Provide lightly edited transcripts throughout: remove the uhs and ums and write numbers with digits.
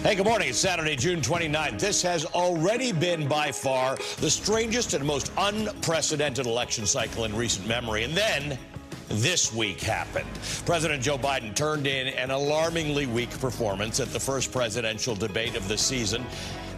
Hey, good morning. It's Saturday, June 29th. This has already been by far the strangest and most unprecedented election cycle in recent memory. And then this week happened. President Joe Biden turned in an alarmingly weak performance at the first presidential debate of the season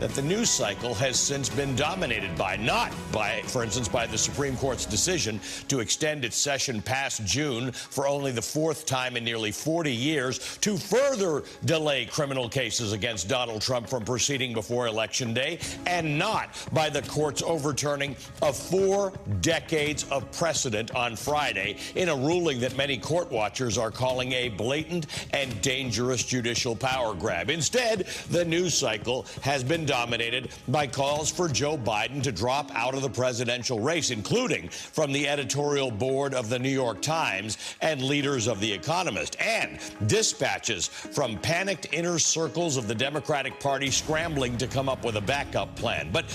that the news cycle has since been dominated by, not by, for instance, by the Supreme Court's decision to extend its session past June for only the fourth time in nearly 40 years to further delay criminal cases against Donald Trump from proceeding before Election Day, and not by the court's overturning of 4 decades of precedent on Friday in a ruling that many court watchers are calling a blatant and dangerous judicial power grab. Instead, the news cycle has been dominated by calls for Joe Biden to drop out of the presidential race, including from the editorial board of the New York Times and leaders of The Economist, and dispatches from panicked inner circles of the Democratic Party scrambling to come up with a backup plan. But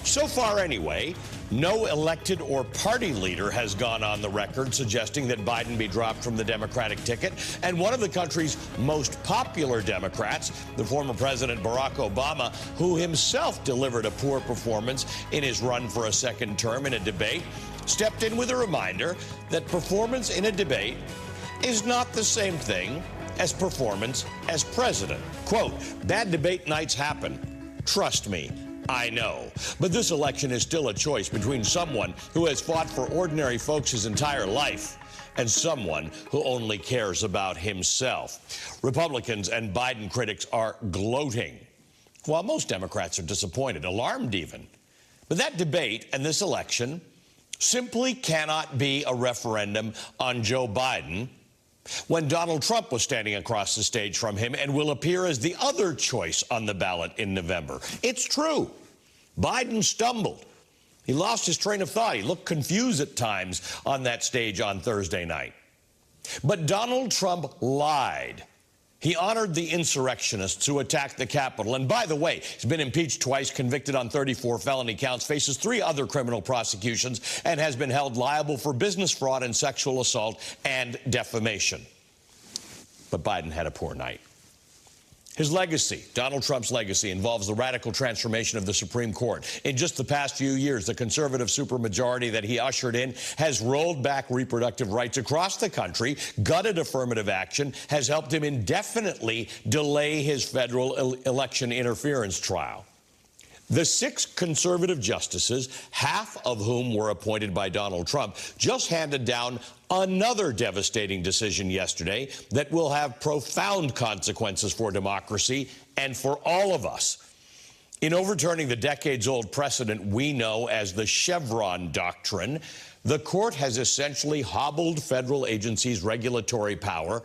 so far anyway, no elected or party leader has gone on the record suggesting that Biden be dropped from the Democratic ticket. And one of the country's most popular Democrats, the former President Barack Obama, who himself delivered a poor performance in his run for a second term in a debate, stepped in with a reminder that performance in a debate is not the same thing as performance as president. Quote, "Bad debate nights happen. Trust me, I know. But this election is still a choice between someone who has fought for ordinary folks his entire life and someone who only cares about himself." Republicans and Biden critics are gloating, while most Democrats are disappointed, alarmed even. But that debate and this election simply cannot be a referendum on Joe Biden when Donald Trump was standing across the stage from him and will appear as the other choice on the ballot in November. It's true. Biden stumbled. He lost his train of thought. He looked confused at times on that stage on Thursday night. But Donald Trump lied. He honored the insurrectionists who attacked the Capitol. And by the way, he's been impeached twice, convicted on 34 felony counts, faces 3 other criminal prosecutions, and has been held liable for business fraud and sexual assault and defamation. But Biden had a poor night. His legacy, Donald Trump's legacy, involves the radical transformation of the Supreme Court. In just the past few years, the conservative supermajority that he ushered in has rolled back reproductive rights across the country, gutted affirmative action, has helped him indefinitely delay his federal election interference trial. The 6 conservative justices, half of whom were appointed by Donald Trump, just handed down another devastating decision yesterday that will have profound consequences for democracy and for all of us. In overturning the decades-old precedent we know as the Chevron doctrine, the court has essentially hobbled federal agencies' regulatory power,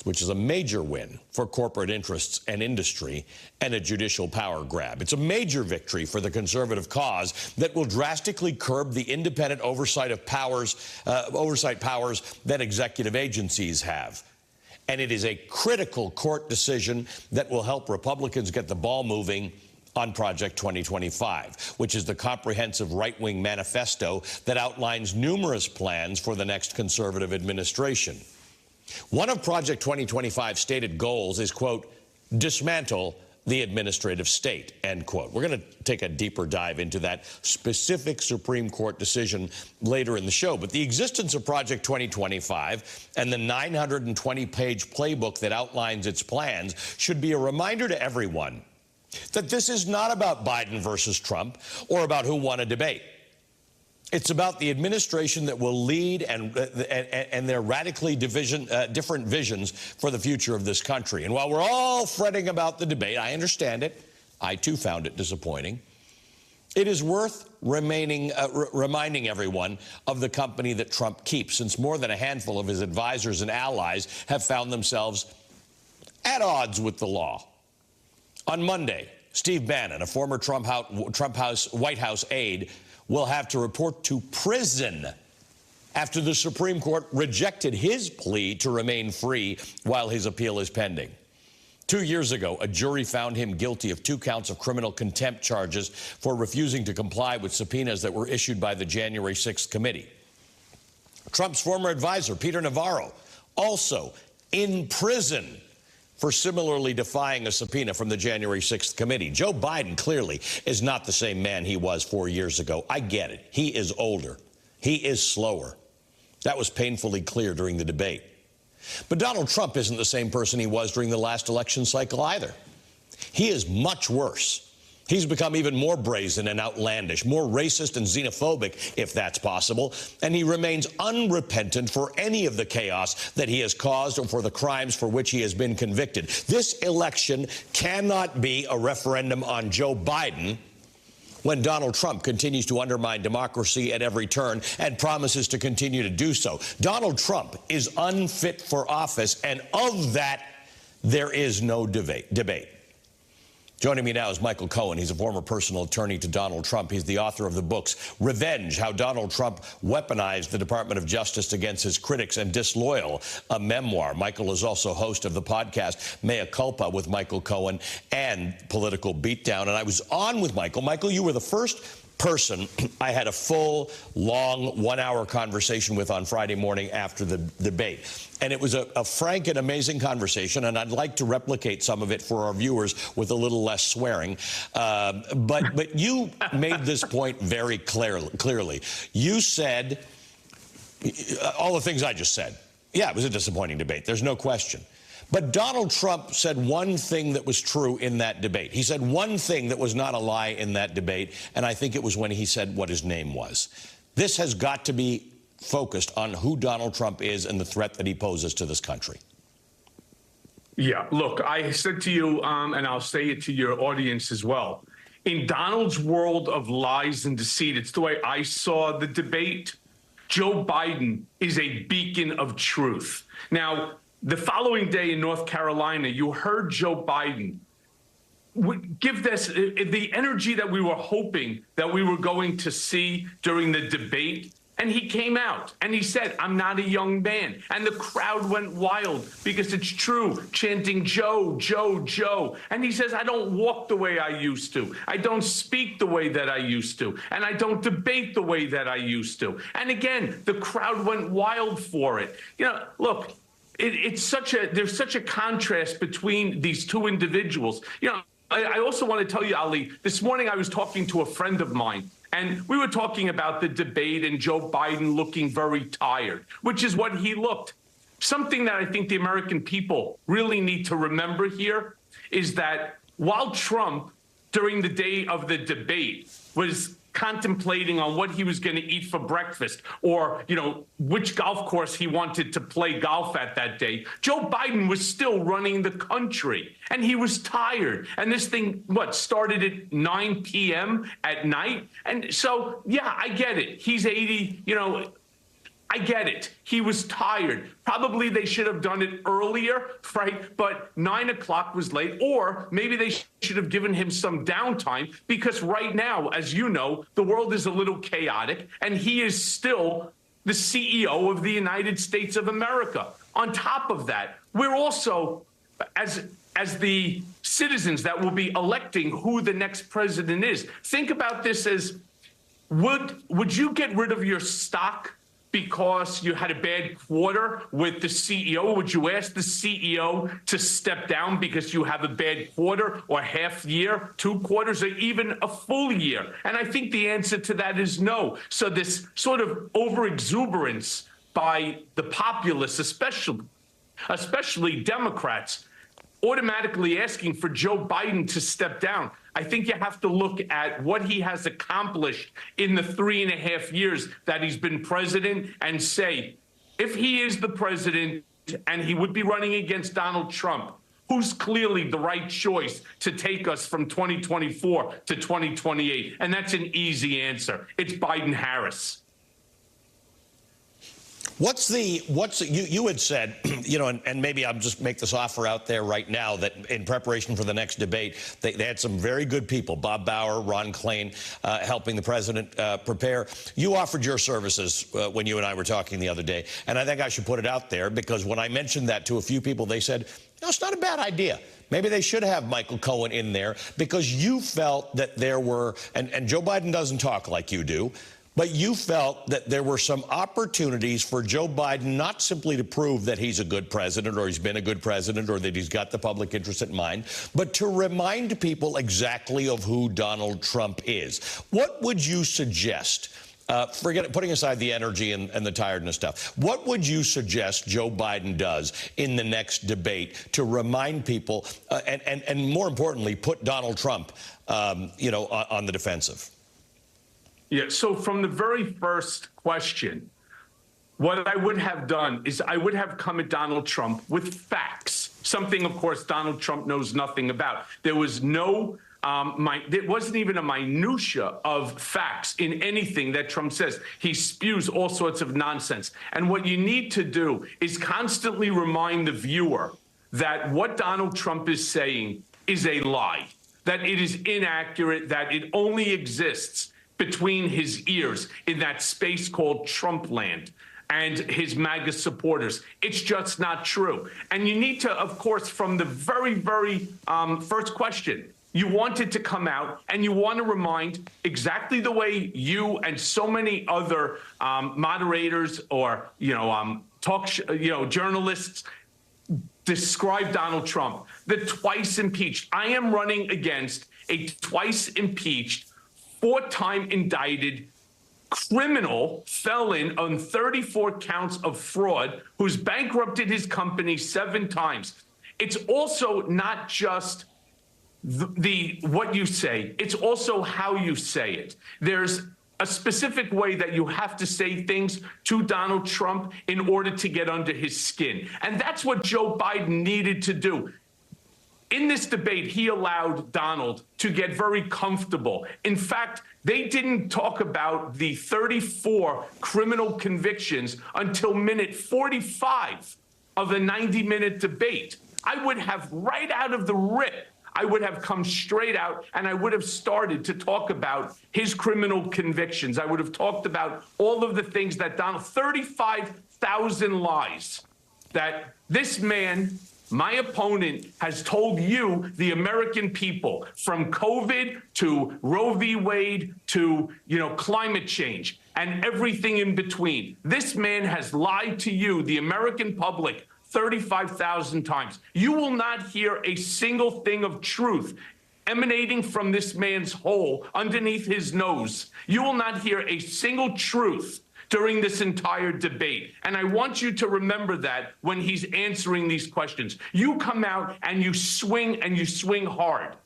which is a major win for corporate interests and industry, and a judicial power grab. It's a major victory for the conservative cause that will drastically curb the independent oversight powers that executive agencies have. And it is a critical court decision that will help Republicans get the ball moving on Project 2025, which is the comprehensive right-wing manifesto that outlines numerous plans for the next conservative administration. One of Project 2025's stated goals is, quote, dismantle the administrative state, end quote. We're going to take a deeper dive into that specific Supreme Court decision later in the show. But the existence of Project 2025 and the 920-page playbook that outlines its plans should be a reminder to everyone that this is not about Biden versus Trump or about who won a debate. It's about the administration that will lead and their radically different visions for the future of this country. And while we're all fretting about the debate, I understand it. I, too, found it disappointing. It is worth reminding everyone of the company that Trump keeps, since more than a handful of his advisors and allies have found themselves at odds with the law. On Monday, Steve Bannon, a former White House aide, will have to report to prison after the Supreme Court rejected his plea to remain free while his appeal is pending. 2 years ago, a jury found him guilty of 2 counts of criminal contempt charges for refusing to comply with subpoenas that were issued by the January 6th committee. Trump's former advisor, Peter Navarro, also in prison for similarly defying a subpoena from the January 6th committee. Joe Biden clearly is not the same man he was 4 years ago. I get it. He is older. He is slower. That was painfully clear during the debate. But Donald Trump isn't the same person he was during the last election cycle either. He is much worse. He's become even more brazen and outlandish, more racist and xenophobic, if that's possible, and he remains unrepentant for any of the chaos that he has caused or for the crimes for which he has been convicted. This election cannot be a referendum on Joe Biden when Donald Trump continues to undermine democracy at every turn and promises to continue to do so. Donald Trump is unfit for office, and of that, there is no debate. Joining me now is Michael Cohen. He's a former personal attorney to Donald Trump. He's the author of the books Revenge, How Donald Trump Weaponized the Department of Justice Against His Critics, and Disloyal, a memoir. Michael is also host of the podcast Mea Culpa with Michael Cohen and Political Beatdown. And I was on with Michael. Michael, you were the first person I had a full, long, 1-hour conversation with on Friday morning after the debate. And it was a frank and amazing conversation, and I'd like to replicate some of it for our viewers with a little less swearing. But you made this point very clearly. You said all the things I just said. Yeah, it was a disappointing debate. There's no question. But Donald Trump said one thing that was true in that debate. He said one thing that was not a lie in that debate, and I think it was when he said what his name was. This has got to be focused on who Donald Trump is and the threat that he poses to this country. Yeah, look, I said to you, and I'll say it to your audience as well, in Donald's world of lies and deceit, it's the way I saw the debate. Joe Biden is a beacon of truth. Now, the following day in North Carolina, you heard Joe Biden give this the energy that we were hoping that we were going to see during the debate. And he came out and he said, I'm not a young man. And the crowd went wild because it's true, chanting Joe, Joe, Joe. And he says, I don't walk the way I used to. I don't speak the way that I used to. And I don't debate the way that I used to. And again, the crowd went wild for it. You know, look, there's such a contrast between these two individuals. You know, I also want to tell you, Ali, this morning I was talking to a friend of mine, and we were talking about the debate and Joe Biden looking very tired, which is what he looked. Something that I think the American people really need to remember here is that while Trump, during the day of the debate, was contemplating on what he was going to eat for breakfast or, you know, which golf course he wanted to play golf at that day, Joe Biden was still running the country and he was tired. And this thing, started at 9 p.m. at night. And so, yeah, I get it. He's 80, you know, I get it. He was tired. Probably they should have done it earlier, right? But 9 o'clock was late, or maybe they should have given him some downtime because right now, as you know, the world is a little chaotic and he is still the CEO of the United States of America. On top of that, we're also, as the citizens that will be electing who the next president is, think about this as, would you get rid of your stock because you had a bad quarter with the CEO? Would you ask the CEO to step down because you have a bad quarter or half year, 2 quarters, or even a full year? And I think the answer to that is no. So this sort of overexuberance by the populace, especially Democrats, automatically asking for Joe Biden to step down. I think you have to look at what he has accomplished in the 3.5 years that he's been president and say, if he is the president and he would be running against Donald Trump, who's clearly the right choice to take us from 2024 to 2028? And that's an easy answer. It's Biden-Harris. You had said, you know, and maybe I'll just make this offer out there right now, that in preparation for the next debate, they had some very good people, Bob Bauer, Ron Klain, helping the president prepare. You offered your services when you and I were talking the other day, and I think I should put it out there because when I mentioned that to a few people, they said, no, it's not a bad idea. Maybe they should have Michael Cohen in there because you felt that there were, and Joe Biden doesn't talk like you do, but you felt that there were some opportunities for Joe Biden not simply to prove that he's a good president or he's been a good president or that he's got the public interest in mind, but to remind people exactly of who Donald Trump is. What would you suggest? Putting aside the energy and the tiredness stuff, what would you suggest Joe Biden does in the next debate to remind people and more importantly, put Donald Trump, on the defensive? Yeah, so from the very first question, what I would have done is I would have come at Donald Trump with facts, something, of course, Donald Trump knows nothing about. There was no there wasn't even a minutia of facts in anything that Trump says. He spews all sorts of nonsense. And what you need to do is constantly remind the viewer that what Donald Trump is saying is a lie, that it is inaccurate, that it only exists between his ears in that space called Trump land and his MAGA supporters. It's just not true. And you need to, of course, from the very, very first question, you wanted to come out and you want to remind exactly the way you and so many other moderators or, journalists describe Donald Trump, the twice impeached. I am running against a twice impeached, 4-time indicted criminal felon on 34 counts of fraud who's bankrupted his company 7 times. It's also not just what you say, it's also how you say it. There's a specific way that you have to say things to Donald Trump in order to get under his skin. And that's what Joe Biden needed to do. In this debate, he allowed Donald to get very comfortable. In fact, they didn't talk about the 34 criminal convictions until minute 45 of a 90-minute debate. I would have, right out of the rip, I would have come straight out and I would have started to talk about his criminal convictions. I would have talked about all of the things that Donald, 35,000 lies that this man, my opponent, has told you, the American people, from COVID to Roe v. Wade to, climate change and everything in between. This man has lied to you, the American public, 35,000 times. You will not hear a single thing of truth emanating from this man's hole underneath his nose. You will not hear a single truth during this entire debate. And I want you to remember that when he's answering these questions. You come out and you swing hard.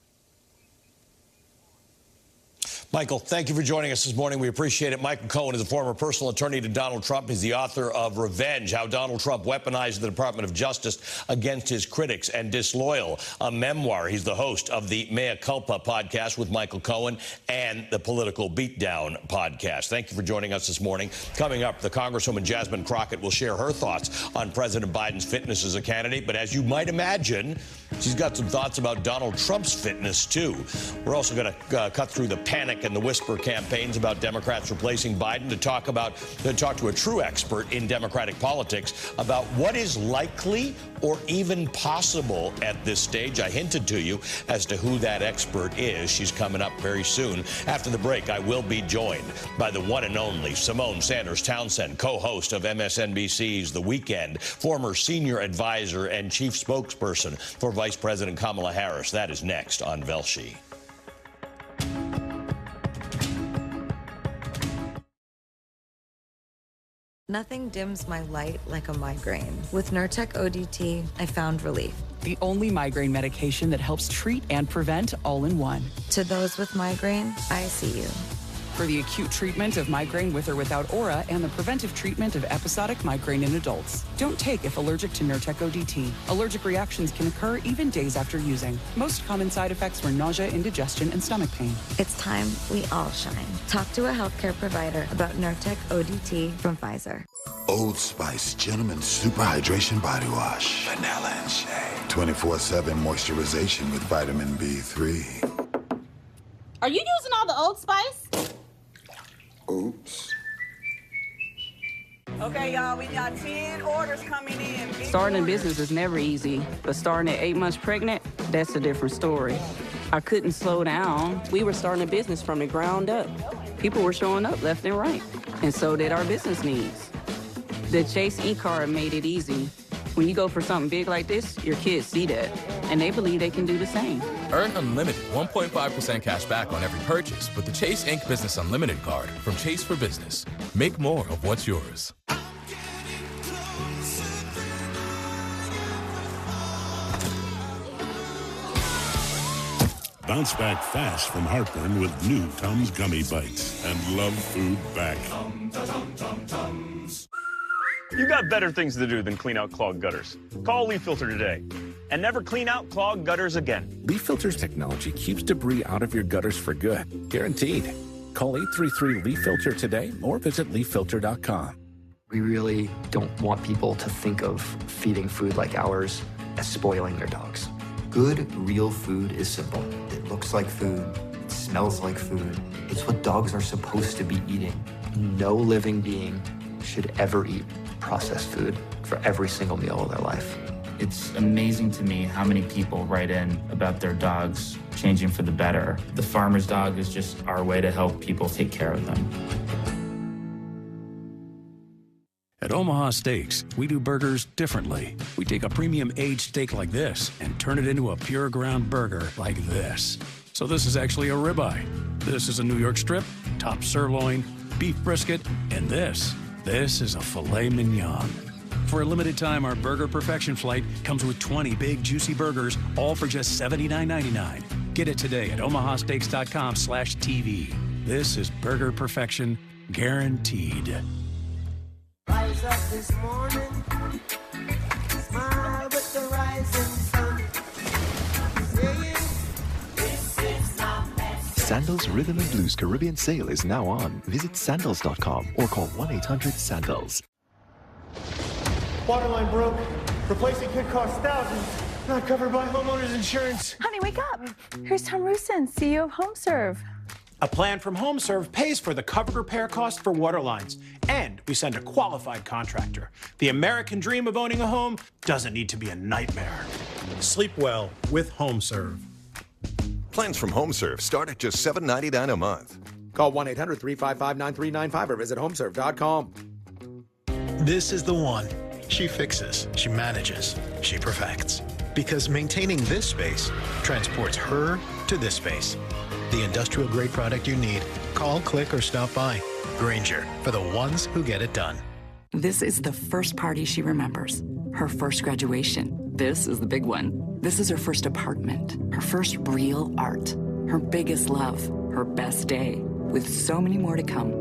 Michael, thank you for joining us this morning. We appreciate it. Michael Cohen is a former personal attorney to Donald Trump. He's the author of Revenge, How Donald Trump Weaponized the Department of Justice Against His Critics, and Disloyal, a memoir. He's the host of the Mea Culpa podcast with Michael Cohen and the Political Beatdown podcast. Thank you for joining us this morning. Coming up, the Congresswoman Jasmine Crockett will share her thoughts on President Biden's fitness as a candidate. But as you might imagine, she's got some thoughts about Donald Trump's fitness, too. We're also going to cut through the panic and the whisper campaigns about Democrats replacing Biden to talk to a true expert in Democratic politics about what is likely or even possible at this stage. I hinted to you as to who that expert is. She's coming up very soon. After the break, I will be joined by the one and only Simone Sanders Townsend, co-host of MSNBC's The Weekend, former senior advisor and chief spokesperson for Vice President Kamala Harris. That is next on Velshi. Nothing dims my light like a migraine. With Nurtec ODT, I found relief. The only migraine medication that helps treat and prevent all in one. To those with migraine, I see you. For the acute treatment of migraine with or without aura and the preventive treatment of episodic migraine in adults. Don't take if allergic to Nurtec ODT. Allergic reactions can occur even days after using. Most common side effects were nausea, indigestion, and stomach pain. It's time we all shine. Talk to a healthcare provider about Nurtec ODT from Pfizer. Old Spice Gentleman Super Hydration Body Wash. Vanilla and shea. 24/7 moisturization with vitamin B3. Are you using all the Old Spice? Oops. Okay, y'all, we got 10 orders coming in. Starting a business is never easy, but starting at 8 months pregnant, that's a different story. I couldn't slow down. We were starting a business from the ground up. People were showing up left and right, and so did our business needs. The Chase e-card made it easy. When you go for something big like this, your kids see that, and they believe they can do the same. Earn unlimited 1.5% cash back on every purchase with the Chase Inc. Business Unlimited card from Chase for Business. Make more of what's yours. Bounce back fast from heartburn with new Tums Gummy Bites and love food back. You got better things to do than clean out clogged gutters. Call Leaf Filter today and never clean out clogged gutters again. Leaf Filter's technology keeps debris out of your gutters for good. Guaranteed. Call 833-LEAF-FILTER today or visit leaffilter.com. We really don't want people to think of feeding food like ours as spoiling their dogs. Good, real food is simple. It looks like food. It smells like food. It's what dogs are supposed to be eating. No living being should ever eat processed food for every single meal of their life. It's amazing to me how many people write in about their dogs changing for the better. The farmer's dog is just our way to help people take care of them. At Omaha Steaks, we do burgers differently. We take a premium aged steak like this and turn it into a pure ground burger like this. So this is actually a ribeye. This is a New York strip, top sirloin, beef brisket, and this is a filet mignon. For a limited time, our Burger Perfection flight comes with 20 big, juicy burgers, all for just $79.99. Get it today at omahasteaks.com/TV. This is Burger Perfection, guaranteed. Rise up this morning, smile with the rising sun. This is my best. Sandals Rhythm and Blues Caribbean sale is now on. Visit sandals.com or call 1-800-SANDALS. Waterline broke. Replacing could cost thousands. Not covered by homeowners insurance. Honey, wake up. Here's Tom Rusin, CEO of HomeServe. A plan from HomeServe pays for the covered repair cost for water lines, and we send a qualified contractor. The American dream of owning a home doesn't need to be a nightmare. Sleep well with HomeServe. Plans from HomeServe start at just $7.99 a month. Call 1-800-355-9395 or visit homeserve.com. This is the one. She fixes, she manages, she perfects. Because maintaining this space transports her to this space. The industrial grade product you need. Call, click, or stop by. Grainger, for the ones who get it done. This is the first party she remembers. Her first graduation. This is the big one. This is her first apartment. Her first real art. Her biggest love. Her best day. With so many more to come.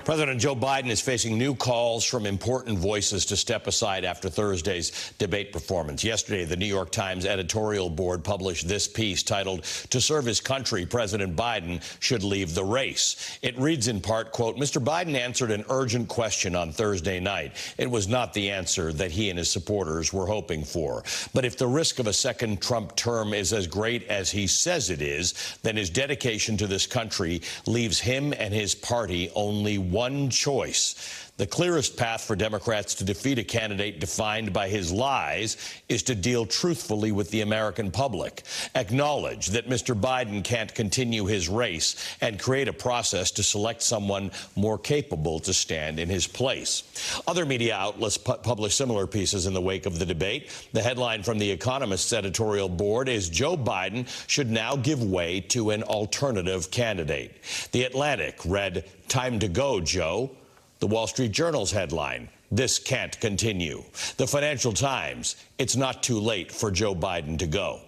President Joe Biden is facing new calls from important voices to step aside after Thursday's debate performance. Yesterday, the New York Times editorial board published this piece titled, "To serve his country, President Biden should leave the race." It reads in part, quote, "Mr. Biden answered an urgent question on Thursday night. It was not the answer that he and his supporters were hoping for. But if the risk of a second Trump term is as great as he says it is, then his dedication to this country leaves him and his party only one choice. The clearest path for Democrats to defeat a candidate defined by his lies is to deal truthfully with the American public, acknowledge that Mr. Biden can't continue his race, and create a process to select someone more capable to stand in his place." Other media outlets published similar pieces in the wake of the debate. The headline from The Economist's editorial board is, "Joe Biden should now give way to an alternative candidate." The Atlantic read, "Time to go, Joe." The Wall Street Journal's headline, "This can't continue." The Financial Times, "It's not too late for Joe Biden to go."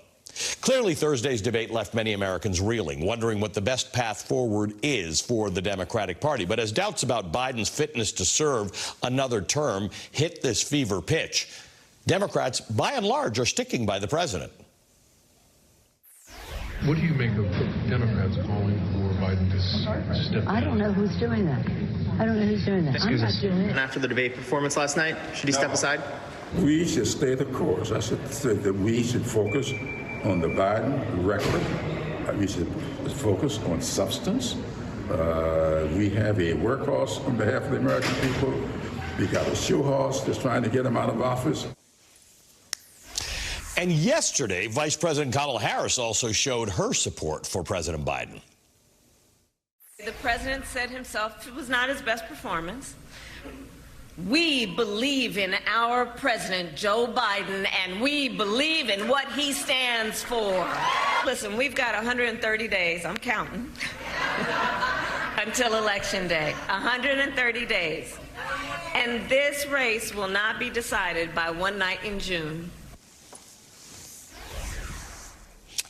Clearly, Thursday's debate left many Americans reeling, wondering what the best path forward is for the Democratic Party. But as doubts about Biden's fitness to serve another term hit this fever pitch, Democrats, by and large, are sticking by the president. What do you make of Democrats calling for Biden to step down? I don't know who's doing that. I don't know who's doing that. I'm not doing it. And after the debate performance last night, should he step aside? We should stay the course. I should say that we should focus on the Biden record. We should focus on substance. We have a workhorse on behalf of the American people. We got a show horse that's trying to get him out of office. And yesterday, Vice President Kamala Harris also showed her support for President Biden. The president said himself it was not his best performance. We believe in our president, Joe Biden, and we believe in what he stands for. Listen, we've got 130 days, I'm counting, until Election Day. 130 days. And this race will not be decided by one night in June.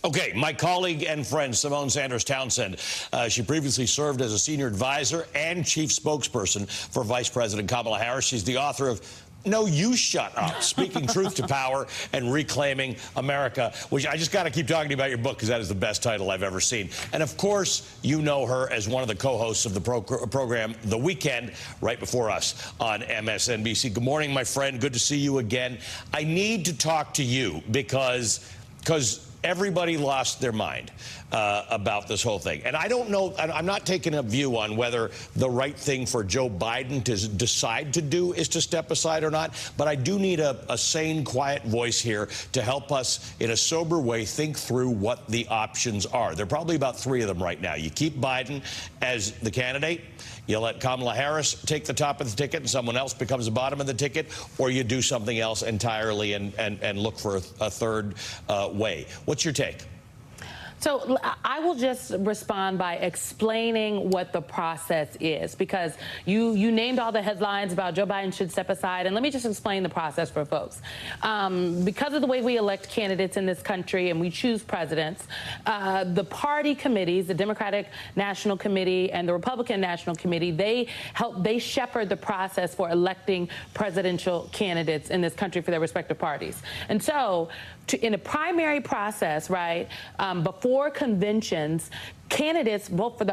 Okay, my colleague and friend, Simone Sanders Townsend, she previously served as a senior advisor and chief spokesperson for Vice President Kamala Harris. She's the author of No, You Shut Up, Speaking Truth to Power and Reclaiming America, which I just got to keep talking about your book because that is the best title I've ever seen. And, of course, you know her as one of the co-hosts of the program The Weekend, right before us on MSNBC. Good morning, my friend. Good to see you again. I need to talk to you because everybody lost their mind about this whole thing. And I don't know, I'm not taking a view on whether the right thing for Joe Biden to decide to do is to step aside or not, but I do need a sane, quiet voice here to help us in a sober way think through what the options are. There are probably about 3 of them right now. You keep Biden as the candidate, you let Kamala Harris take the top of the ticket and someone else becomes the bottom of the ticket, or you do something else entirely and look for a third way. What's your take? So I will just respond by explaining what the process is, because you named all the headlines about Joe Biden should step aside. And let me just explain the process for folks. Because of the way we elect candidates in this country and we choose presidents, the party committees, the Democratic National Committee and the Republican National Committee, they shepherd the process for electing presidential candidates in this country for their respective parties. And so in a primary process, right, before conventions, candidates, both for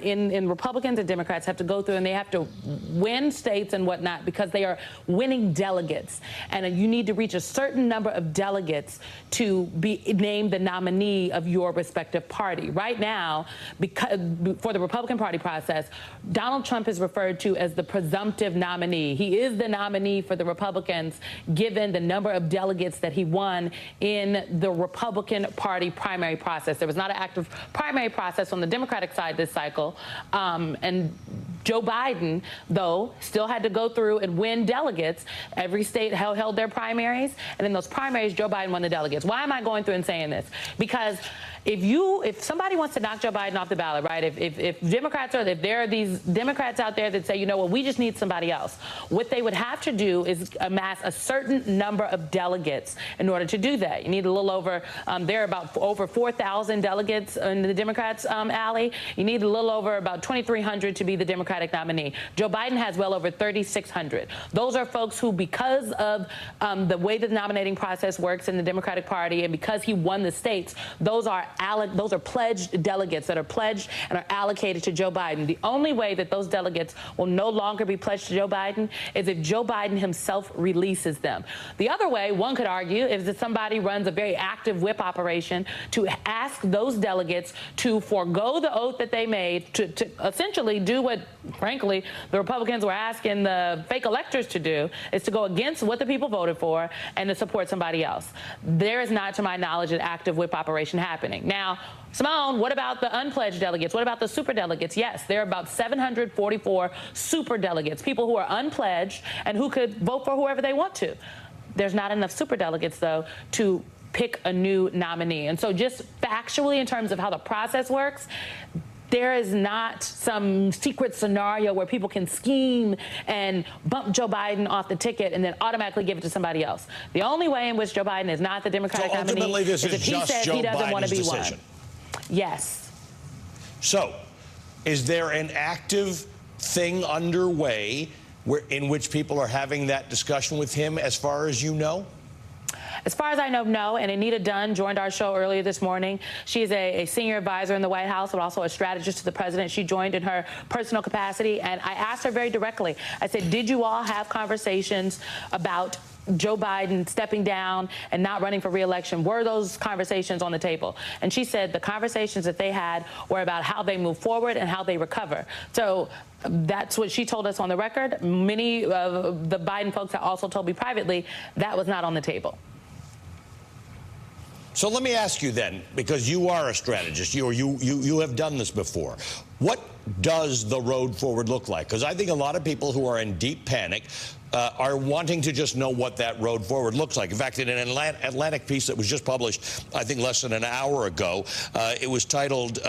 in Republicans and Democrats, have to go through and they have to win states and whatnot because they are winning delegates. And you need to reach a certain number of delegates to be named the nominee of your respective party. Right now, because for the Republican Party process, Donald Trump is referred to as the presumptive nominee. He is the nominee for the Republicans given the number of delegates that he won in the Republican Party primary process. There was not an active primary process on the Democratic side this cycle, and Joe Biden, though, still had to go through and win delegates. Every state held their primaries, and in those primaries, Joe Biden won the delegates. Why am I going through and saying this? Because if somebody wants to knock Joe Biden off the ballot, right, if there are these Democrats out there that say, you know what, we just need somebody else, what they would have to do is amass a certain number of delegates in order to do that. You need a little over, there are about over 4,000 delegates in the Democrats' alley. You need a little over about 2,300 to be the Democratic nominee. Joe Biden has well over 3,600. Those are folks who, because of the way the nominating process works in the Democratic Party and because he won the states, those are pledged delegates that are pledged and are allocated to Joe Biden. The only way that those delegates will no longer be pledged to Joe Biden is if Joe Biden himself releases them. The other way, one could argue, is that somebody runs a very active whip operation to ask those delegates to forego the oath that they made, to essentially do what, frankly, the Republicans were asking the fake electors to do, is to go against what the people voted for and to support somebody else. There is not, to my knowledge, an active whip operation happening. Now, Simone, what about the unpledged delegates? What about the super delegates? Yes, there are about 744 super delegates, people who are unpledged and who could vote for whoever they want to. There's not enough super delegates, though, to pick a new nominee. And so just factually, in terms of how the process works, there is not some secret scenario where people can scheme and bump Joe Biden off the ticket and then automatically give it to somebody else. The only way in which Joe Biden is not the Democratic nominee is if he says he doesn't want to be one. Yes. So, is there an active thing underway in which people are having that discussion with him, as far as you know? As far as I know, no. And Anita Dunn joined our show earlier this morning. She is a senior advisor in the White House, but also a strategist to the president. She joined in her personal capacity. And I asked her very directly, I said, did you all have conversations about Joe Biden stepping down and not running for re-election? Were those conversations on the table? And she said the conversations that they had were about how they move forward and how they recover. So that's what she told us on the record. Many of the Biden folks have also told me privately that was not on the table. So let me ask you then, because you are a strategist, you have done this before. What does the road forward look like? Because I think a lot of people who are in deep panic are wanting to just know what that road forward looks like. In fact, in an Atlantic piece that was just published, I think less than an hour ago, it was titled,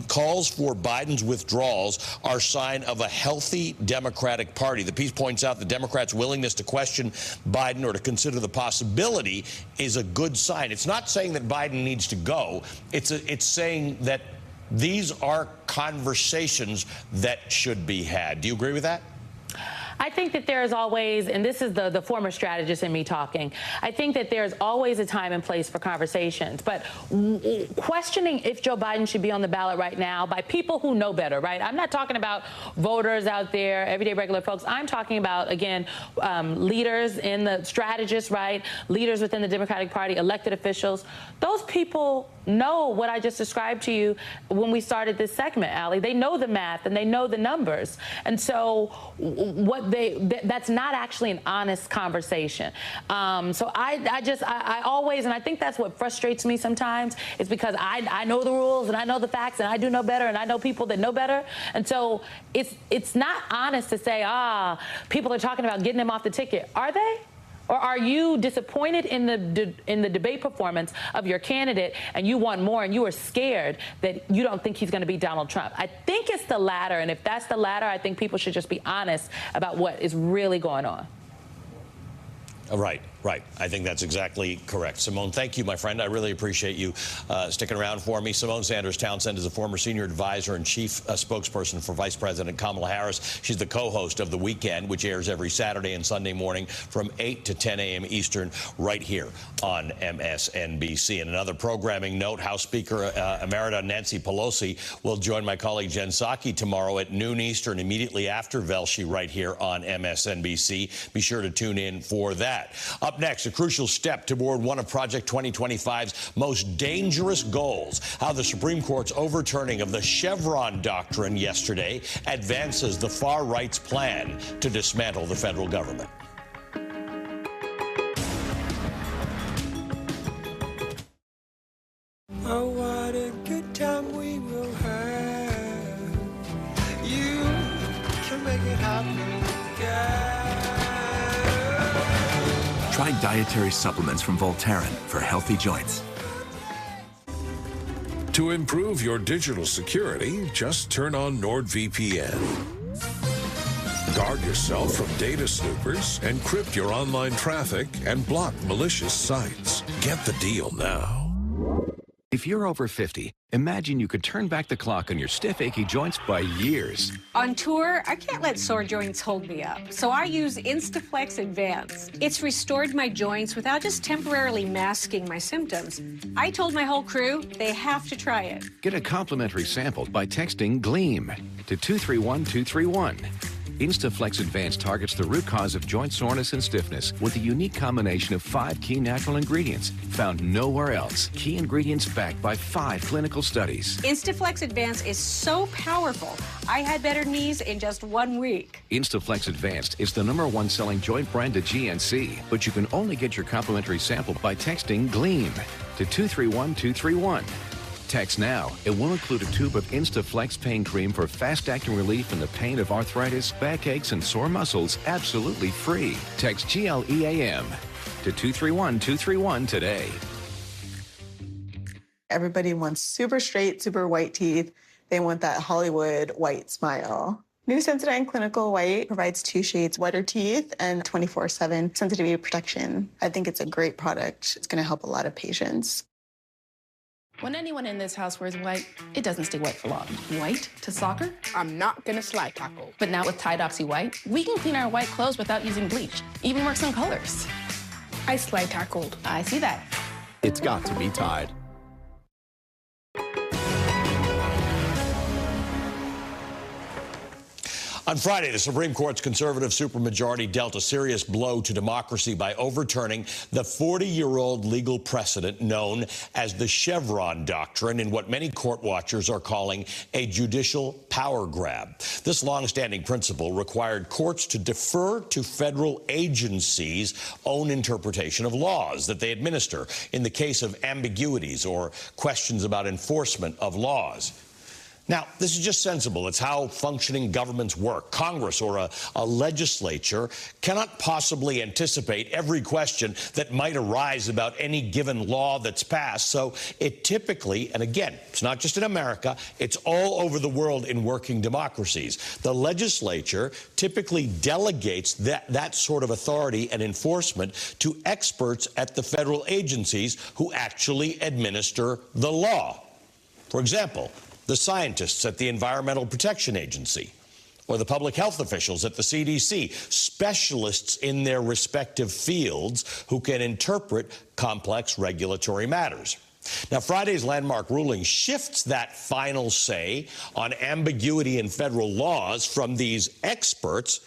Calls for Biden's Withdrawals Are Sign of a Healthy Democratic Party. The piece points out the Democrats' willingness to question Biden or to consider the possibility is a good sign. It's not saying that Biden needs to go. It's saying that these are conversations that should be had. Do you agree with that? I think that there's always, and this is the former strategist in me talking, I think that there's always a time and place for conversations. But questioning if Joe Biden should be on the ballot right now by people who know better, right? I'm not talking about voters out there, everyday regular folks. I'm talking about, again, leaders in the strategists, right? Leaders within the Democratic Party, elected officials. Those people know what I just described to you when we started this segment, Allie. They know the math and they know the numbers. And so that's not actually an honest conversation. So I always, and I think that's what frustrates me sometimes, is because I know the rules and I know the facts and I do know better and I know people that know better. And so it's not honest to say, people are talking about getting him off the ticket. Are they? Or are you disappointed in the debate performance of your candidate and you want more and you are scared that you don't think he's going to beat Donald Trump? I think it's the latter. And if that's the latter, I think people should just be honest about what is really going on. Right. I think that's exactly correct. Simone, thank you, my friend. I really appreciate you sticking around for me. Simone Sanders Townsend is a former senior advisor and chief spokesperson for Vice President Kamala Harris. She's the co-host of The Weekend, which airs every Saturday and Sunday morning from 8 to 10 a.m. Eastern right here on MSNBC. And another programming note, House Speaker Emerita Nancy Pelosi will join my colleague Jen Psaki tomorrow at noon Eastern, immediately after Velshi, right here on MSNBC. Be sure to tune in for that. Up next, a crucial step toward one of Project 2025's most dangerous goals, how the Supreme Court's overturning of the Chevron doctrine yesterday advances the far right's plan to dismantle the federal government. Oh, what a good time we will have. You can make it happen, girl. Try dietary supplements from Voltaren for healthy joints. To improve your digital security, just turn on NordVPN. Guard yourself from data snoopers, encrypt your online traffic, and block malicious sites. Get the deal now. If you're over 50, imagine you could turn back the clock on your stiff, achy joints by years. On tour, I can't let sore joints hold me up, so I use Instaflex Advanced. It's restored my joints without just temporarily masking my symptoms. I told my whole crew they have to try it. Get a complimentary sample by texting GLEAM to 231231. Instaflex Advanced targets the root cause of joint soreness and stiffness with a unique combination of 5 key natural ingredients found nowhere else. Key ingredients backed by 5 clinical studies. Instaflex Advanced is so powerful. I had better knees in just 1 week. Instaflex Advanced is the #1 selling joint brand at GNC, but you can only get your complimentary sample by texting GLEAM to 231231. Text now. It will include a tube of Instaflex pain cream for fast-acting relief in the pain of arthritis, backaches, and sore muscles, absolutely free. Text GLEAM to 231231 today. Everybody wants super straight, super white teeth. They want that Hollywood white smile. New Sensodyne Clinical White provides 2 shades whiter teeth and 24/7 sensitivity protection. I think it's a great product. It's going to help a lot of patients. When anyone in this house wears white, it doesn't stay white for long. White to soccer? I'm not gonna slide tackle. But now with Tide Oxy White, we can clean our white clothes without using bleach. Even works on colors. I slide tackled. I see that. It's got to be Tide. On Friday, the Supreme Court's conservative supermajority dealt a serious blow to democracy by overturning the 40-year-old legal precedent known as the Chevron doctrine in what many court watchers are calling a judicial power grab. This long-standing principle required courts to defer to federal agencies' own interpretation of laws that they administer in the case of ambiguities or questions about enforcement of laws. Now, this is just sensible. It's how functioning governments work. Congress or a legislature cannot possibly anticipate every question that might arise about any given law that's passed. So it typically, and again, it's not just in America, it's all over the world in working democracies. The legislature typically delegates that sort of authority and enforcement to experts at the federal agencies who actually administer the law. For example, the scientists at the Environmental Protection Agency, or the public health officials at the CDC, specialists in their respective fields who can interpret complex regulatory matters. Now, Friday's landmark ruling shifts that final say on ambiguity in federal laws from these experts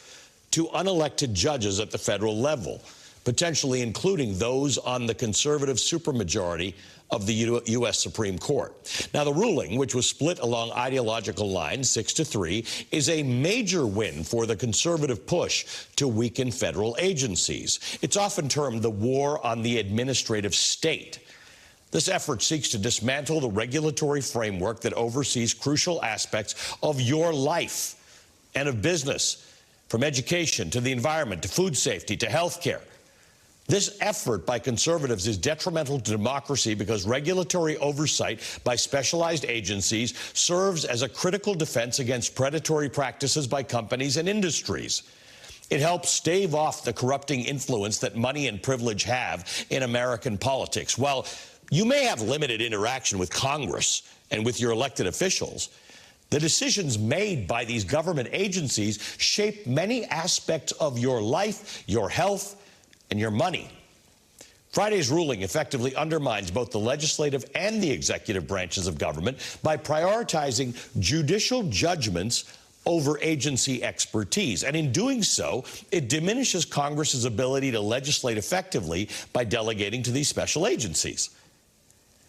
to unelected judges at the federal level, potentially including those on the conservative supermajority of the U.S. Supreme Court. Now, the ruling, which was split along ideological lines 6-3, is a major win for the conservative push to weaken federal agencies. It's often termed the war on the administrative state. This effort seeks to dismantle the regulatory framework that oversees crucial aspects of your life and of business, from education to the environment to food safety to health care. This effort by conservatives is detrimental to democracy because regulatory oversight by specialized agencies serves as a critical defense against predatory practices by companies and industries. It helps stave off the corrupting influence that money and privilege have in American politics. While you may have limited interaction with Congress and with your elected officials, the decisions made by these government agencies shape many aspects of your life, your health, and your money. Friday's ruling effectively undermines both the legislative and the executive branches of government by prioritizing judicial judgments over agency expertise. And in doing so, it diminishes Congress's ability to legislate effectively by delegating to these special agencies.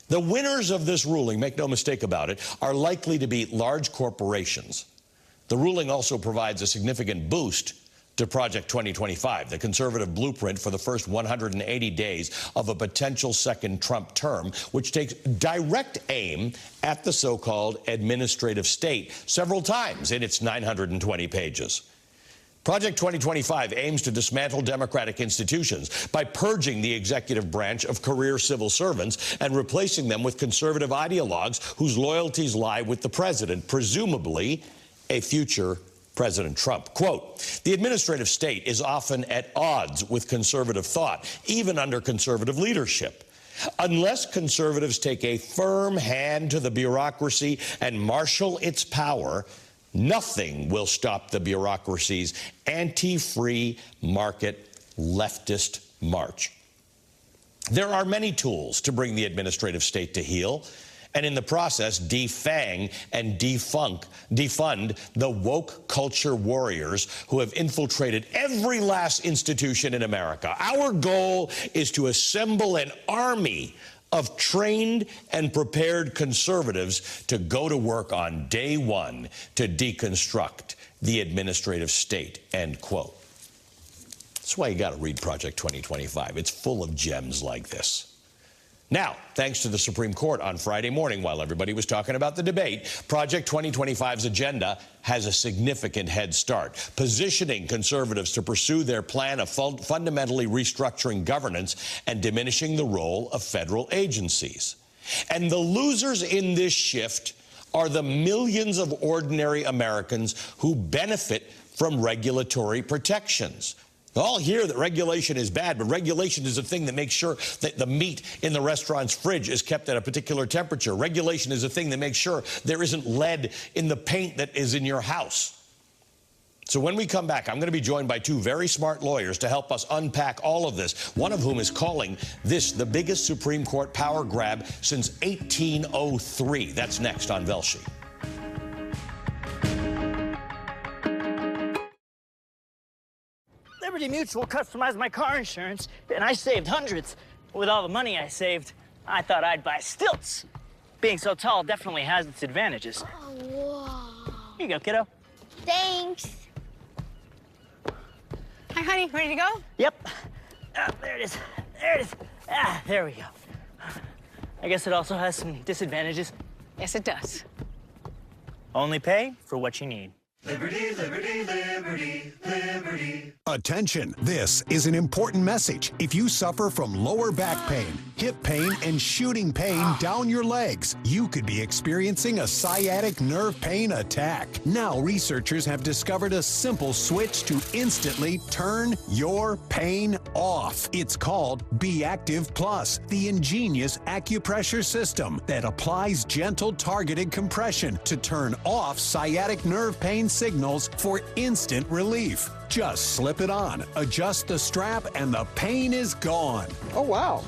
The winners of this ruling, make no mistake about it, are likely to be large corporations. The ruling also provides a significant boost to Project 2025, the conservative blueprint for the first 180 days of a potential second Trump term, which takes direct aim at the so-called administrative state several times in its 920 pages. Project 2025 aims to dismantle democratic institutions by purging the executive branch of career civil servants and replacing them with conservative ideologues whose loyalties lie with the president, presumably a future President Trump. Quote, the administrative state is often at odds with conservative thought, even under conservative leadership. Unless conservatives take a firm hand to the bureaucracy and marshal its power, nothing will stop the bureaucracy's anti-free market leftist march. There are many tools to bring the administrative state to heel, and in the process defang and defund the woke culture warriors who have infiltrated every last institution in America. Our goal is to assemble an army of trained and prepared conservatives to go to work on day one to deconstruct the administrative state, end quote. That's why you got to read Project 2025. It's full of gems like this. Now, thanks to the Supreme Court on Friday morning, while everybody was talking about the debate, Project 2025's agenda has a significant head start, positioning conservatives to pursue their plan of fundamentally restructuring governance and diminishing the role of federal agencies. And the losers in this shift are the millions of ordinary Americans who benefit from regulatory protections. We all hear that regulation is bad, but regulation is a thing that makes sure that the meat in the restaurant's fridge is kept at a particular temperature. Regulation is a thing that makes sure there isn't lead in the paint that is in your house. So when we come back, I'm going to be joined by two very smart lawyers to help us unpack all of this, one of whom is calling this the biggest Supreme Court power grab since 1803. That's next on Velshi. Mutual customized my car insurance, and I saved hundreds. With all the money I saved, I thought I'd buy stilts. Being so tall definitely has its advantages. Oh, wow. Here you go, kiddo. Thanks. Hi, honey. Ready to go? Yep. There it is. There it is. There we go. I guess it also has some disadvantages. Yes, it does. Only pay for what you need. Liberty, liberty, liberty, liberty. Attention, this is an important message. If you suffer from lower back pain, hip pain, and shooting pain down your legs, you could be experiencing a sciatic nerve pain attack. Now, researchers have discovered a simple switch to instantly turn your pain off. It's called Be Active Plus, the ingenious acupressure system that applies gentle targeted compression to turn off sciatic nerve pain signals for instant relief. Just slip it on, adjust the strap, and the pain is gone. Oh, wow.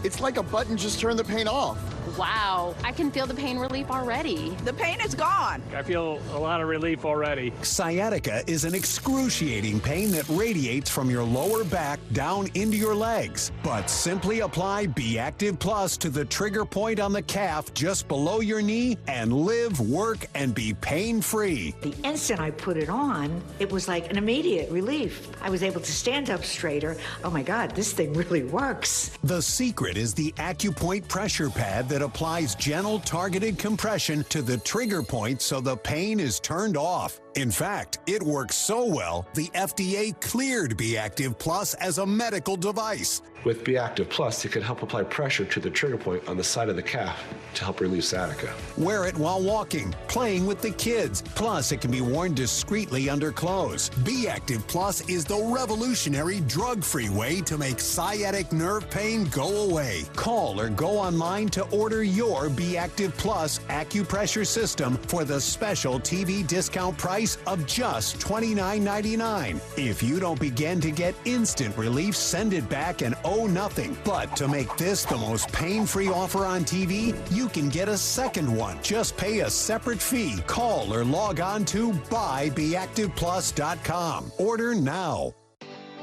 It's like a button just turned the pain off. Wow, I can feel the pain relief already. The pain is gone. I feel a lot of relief already. Sciatica is an excruciating pain that radiates from your lower back down into your legs. But simply apply Be Active Plus to the trigger point on the calf just below your knee and live, work, and be pain-free. The instant I put it on, it was like an immediate relief. I was able to stand up straighter. Oh my God, this thing really works. The secret is the AcuPoint pressure pad that applies gentle targeted compression to the trigger point so the pain is turned off. In fact, it works so well, the FDA cleared Be Active Plus as a medical device. With Be Active Plus, it can help apply pressure to the trigger point on the side of the calf to help relieve sciatica. Wear it while walking, playing with the kids. Plus, it can be worn discreetly under clothes. Be Active Plus is the revolutionary drug-free way to make sciatic nerve pain go away. Call or go online to order your Be Active Plus acupressure system for the special TV discount price of just $29.99. If you don't begin to get instant relief, send it back and owe nothing. But to make this the most pain-free offer on TV, you can get a second one. Just pay a separate fee. Call or log on to buybeactiveplus.com. Order now.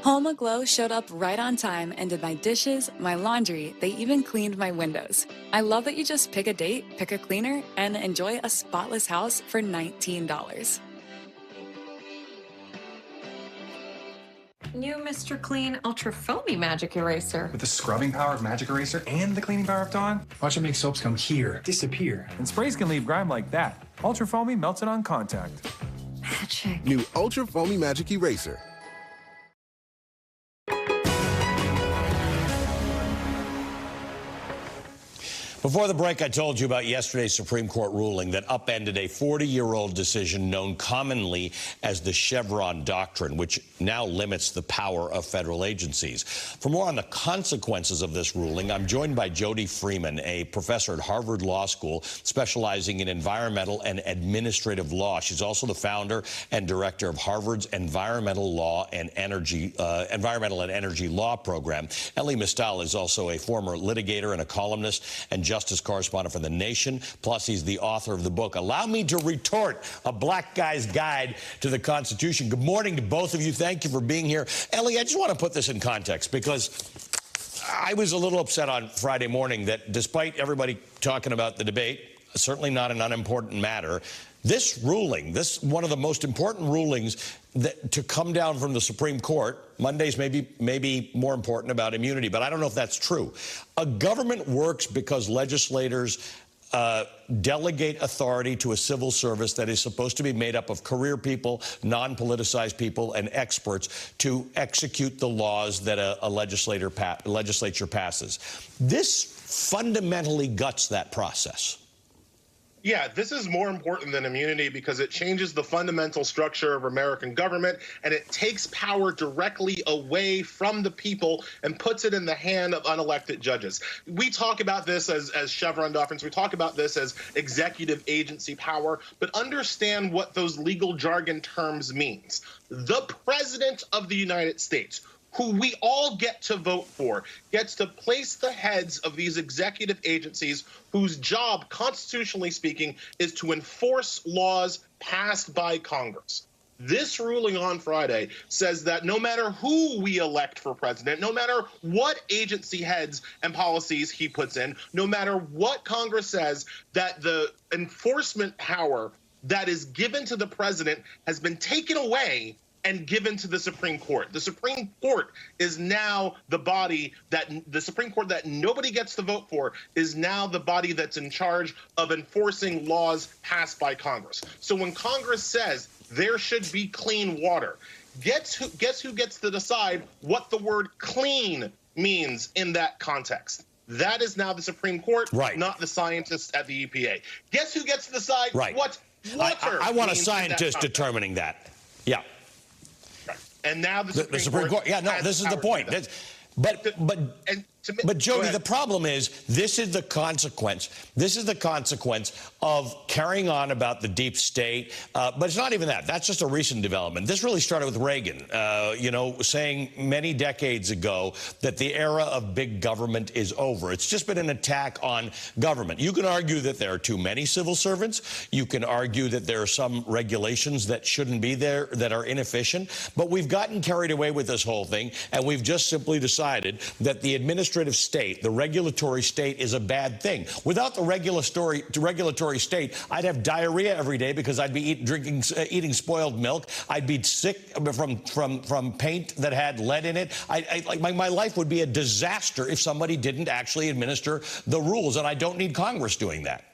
Home Aglow showed up right on time and did my dishes, my laundry, they even cleaned my windows. I love that you just pick a date, pick a cleaner, and enjoy a spotless house for $19. New Mr. Clean Ultra Foamy Magic Eraser. With the scrubbing power of Magic Eraser and the cleaning power of Dawn, watch it make soaps come here, disappear. And sprays can leave grime like that. Ultra Foamy melts it on contact. Magic. New Ultra Foamy Magic Eraser. Before the break, I told you about yesterday's Supreme Court ruling that upended a 40-year-old decision known commonly as the Chevron doctrine, which now limits the power of federal agencies. For more on the consequences of this ruling, I'm joined by Jody Freeman, a professor at Harvard Law School specializing in environmental and administrative law. She's also the founder and director of Harvard's Environmental and Energy Law program. Elie Mystal is also a former litigator and a columnist and justice correspondent for The Nation. Plus, he's the author of the book, Allow Me to Retort, A Black Guy's Guide to the Constitution. Good morning to both of you. Thank you for being here. Elie, I just want to put this in context because I was a little upset on Friday morning that despite everybody talking about the debate, certainly not an unimportant matter, this ruling, one of the most important rulings to come down from the Supreme Court, Mondays maybe more important about immunity, but I don't know if that's true. A government works because legislators delegate authority to a civil service that is supposed to be made up of career people, non-politicized people, and experts to execute the laws that a legislature passes. This fundamentally guts that process. Yeah, this is more important than immunity because it changes the fundamental structure of American government and it takes power directly away from the people and puts it in the hand of unelected judges. We talk about this as Chevron deference. We talk about this as executive agency power, but understand what those legal jargon terms means. The President of the United States, who we all get to vote for, gets to place the heads of these executive agencies whose job, constitutionally speaking, is to enforce laws passed by Congress. This ruling on Friday says that no matter who we elect for president, no matter what agency heads and policies he puts in, no matter what Congress says, that the enforcement power that is given to the president has been taken away and given to the Supreme Court. The Supreme Court is now the body that nobody gets to vote for, is now the body that's in charge of enforcing laws passed by Congress. So when Congress says there should be clean water, guess who gets to decide what the word clean means in that context? That is now the Supreme Court, not the scientists at the EPA. Guess who gets to decide what water I want a means scientist determining that. Yeah. And now the Supreme Court. Yeah, no, this is the point. But Jody, the problem is this is the consequence. This is the consequence of carrying on about the deep state. But it's not even that. That's just a recent development. This really started with Reagan, saying many decades ago that the era of big government is over. It's just been an attack on government. You can argue that there are too many civil servants. You can argue that there are some regulations that shouldn't be there, that are inefficient. But we've gotten carried away with this whole thing, and we've just simply decided that the administrative state, the regulatory state, is a bad thing. Without the regulatory state, I'd have diarrhea every day because I'd be eating spoiled milk. I'd be sick from paint that had lead in it. My life would be a disaster if somebody didn't actually administer the rules, and I don't need Congress doing that.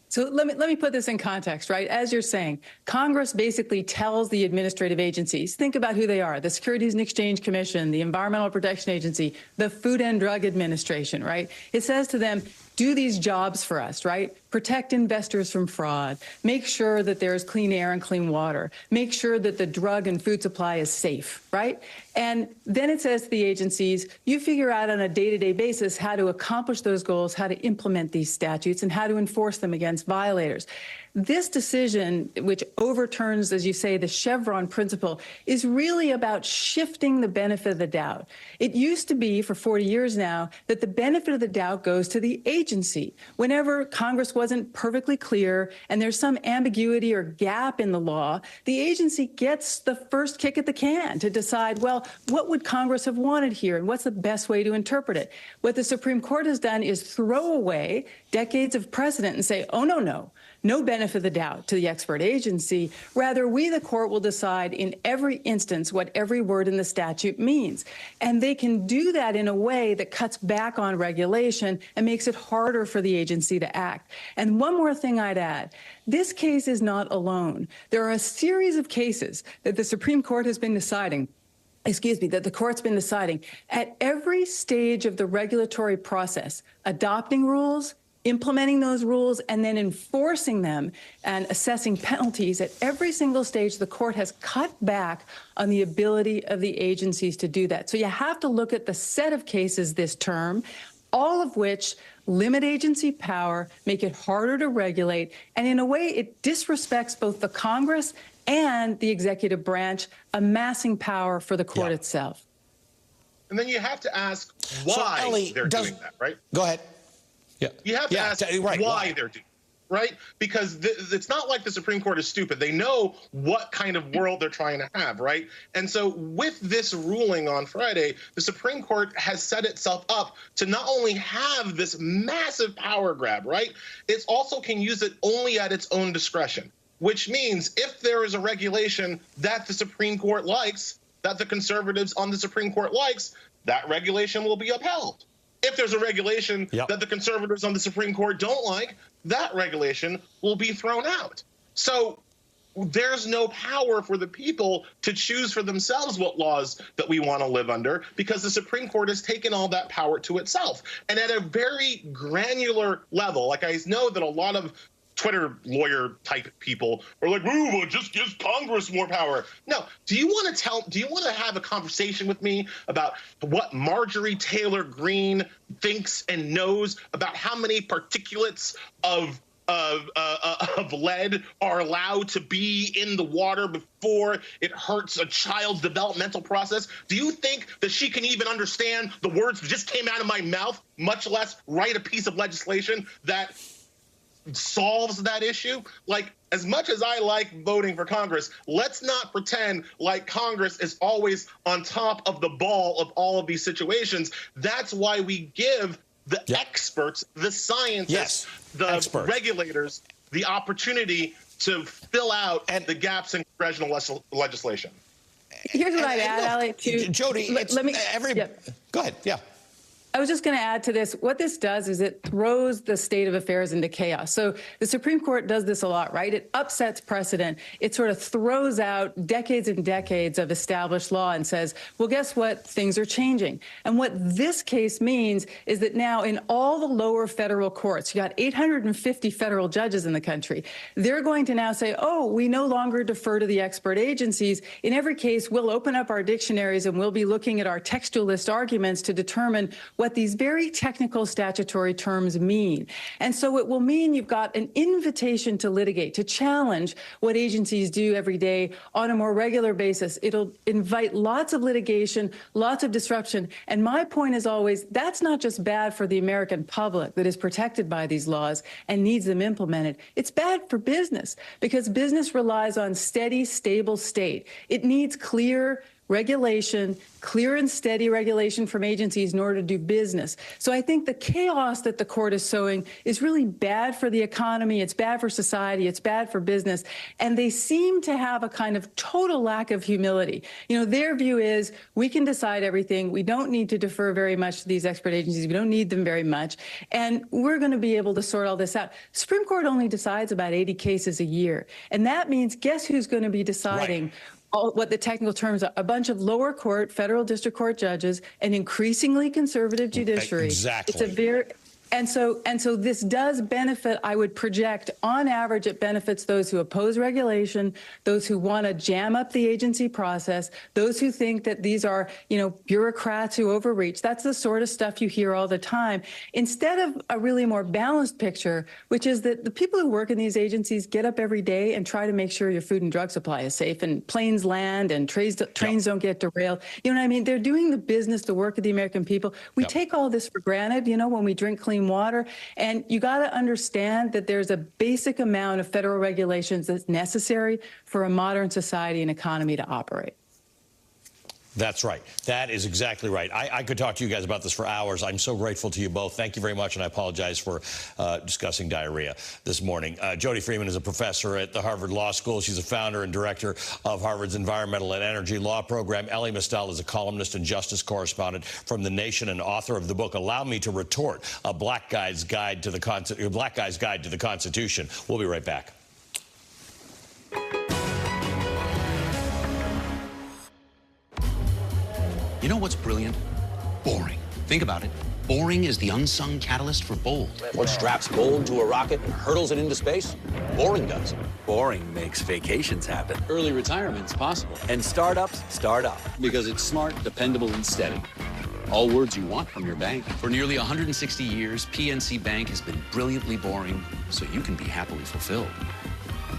So let me put this in context, right? As you're saying, Congress basically tells the administrative agencies, think about who they are, the Securities and Exchange Commission, the Environmental Protection Agency, the Food and Drug Administration, right? It says to them, do these jobs for us, right? Protect investors from fraud. Make sure that there's clean air and clean water. Make sure that the drug and food supply is safe, right? And then it says to the agencies, you figure out on a day-to-day basis how to accomplish those goals, how to implement these statutes, and how to enforce them against violators. This decision, which overturns, as you say, the Chevron principle, is really about shifting the benefit of the doubt. It used to be, for 40 years now, that the benefit of the doubt goes to the agency. Whenever Congress wasn't perfectly clear and there's some ambiguity or gap in the law, the agency gets the first kick at the can to decide, well, what would Congress have wanted here and what's the best way to interpret it? What the Supreme Court has done is throw away decades of precedent and say, oh, no benefit of the doubt to the expert agency. Rather, we, the court, will decide in every instance what every word in the statute means. And they can do that in a way that cuts back on regulation and makes it harder for the agency to act. And one more thing I'd add. This case is not alone. There are a series of cases that the Supreme Court has been deciding that the court's been deciding at every stage of the regulatory process, adopting rules, implementing those rules, and then enforcing them and assessing penalties. At every single stage, the court has cut back on the ability of the agencies to do that. So you have to look at the set of cases this term, all of which limit agency power, make it harder to regulate, and in a way it disrespects both the Congress and the executive branch, amassing power for the court itself. And then you have to ask why they're doing that, right? Go ahead. Yeah. You have to ask why they're doing it, right? Because it's not like the Supreme Court is stupid. They know what kind of world they're trying to have, right? And so with this ruling on Friday, the Supreme Court has set itself up to not only have this massive power grab, right? It also can use it only at its own discretion, which means if there is a regulation that the Supreme Court likes, that the conservatives on the Supreme Court likes, that regulation will be upheld. If there's a regulation that the conservatives on the Supreme Court don't like, that regulation will be thrown out. So there's no power for the people to choose for themselves what laws that we want to live under, because the Supreme Court has taken all that power to itself. And at a very granular level, like I know that a lot of Twitter lawyer type people are like, ooh, it just gives Congress more power. No. Do you want to have a conversation with me about what Marjorie Taylor Greene thinks and knows about how many particulates of lead are allowed to be in the water before it hurts a child's developmental process? Do you think that she can even understand the words that just came out of my mouth, much less write a piece of legislation that solves that issue. Like, as much as I like voting for Congress, let's not pretend like Congress is always on top of the ball of all of these situations. That's why we give the experts, the scientists, the regulators, the opportunity to fill out the gaps in congressional legislation. Here's what I'd add, Ali, to Jody. Let me go ahead. Yeah. I was just going to add to this. What this does is it throws the state of affairs into chaos. So the Supreme Court does this a lot, right? It upsets precedent. It sort of throws out decades and decades of established law and says, well, guess what? Things are changing. And what this case means is that now in all the lower federal courts, you got 850 federal judges in the country. They're going to now say, oh, we no longer defer to the expert agencies. In every case, we'll open up our dictionaries and we'll be looking at our textualist arguments to determine what these very technical statutory terms mean. And so it will mean you've got an invitation to litigate, to challenge what agencies do every day on a more regular basis. It'll invite lots of litigation, lots of disruption. And my point is always, that's not just bad for the American public that is protected by these laws and needs them implemented. It's bad for business because business relies on steady, stable state. It needs clear regulation, clear and steady regulation from agencies in order to do business. So I think the chaos that the court is sowing is really bad for the economy. It's bad for society. It's bad for business. And they seem to have a kind of total lack of humility. You know, their view is we can decide everything. We don't need to defer very much to these expert agencies. We don't need them very much. And we're going to be able to sort all this out. Supreme Court only decides about 80 cases a year. And that means guess who's going to be deciding what the technical terms are? A bunch of lower court, federal district court judges, an increasingly conservative judiciary. Exactly. It's a very And so this does benefit, I would project, on average, it benefits those who oppose regulation, those who want to jam up the agency process, those who think that these are, bureaucrats who overreach. That's the sort of stuff you hear all the time. Instead of a really more balanced picture, which is that the people who work in these agencies get up every day and try to make sure your food and drug supply is safe and planes land and trains don't get derailed. You know what I mean? They're doing the business, the work of the American people. We take all this for granted, when we drink clean water. And you got to understand that there's a basic amount of federal regulations that's necessary for a modern society and economy to operate. That's right. That is exactly right. I could talk to you guys about this for hours. I'm so grateful to you both. Thank you very much, and I apologize for discussing diarrhea this morning. Jody Freeman is a professor at the Harvard Law School. She's a founder and director of Harvard's Environmental and Energy Law Program. Ellie Mistel is a columnist and justice correspondent from The Nation and author of the book Allow Me to Retort: A Black Guy's Guide to the Constitution. We'll be right back. You know what's brilliant? Boring. Think about it. Boring is the unsung catalyst for bold. What straps gold to a rocket and hurtles it into space? Boring does. Boring makes vacations happen. Early retirement's possible. And startups start up. Because it's smart, dependable, and steady. All words you want from your bank. For nearly 160 years, PNC Bank has been brilliantly boring, so you can be happily fulfilled.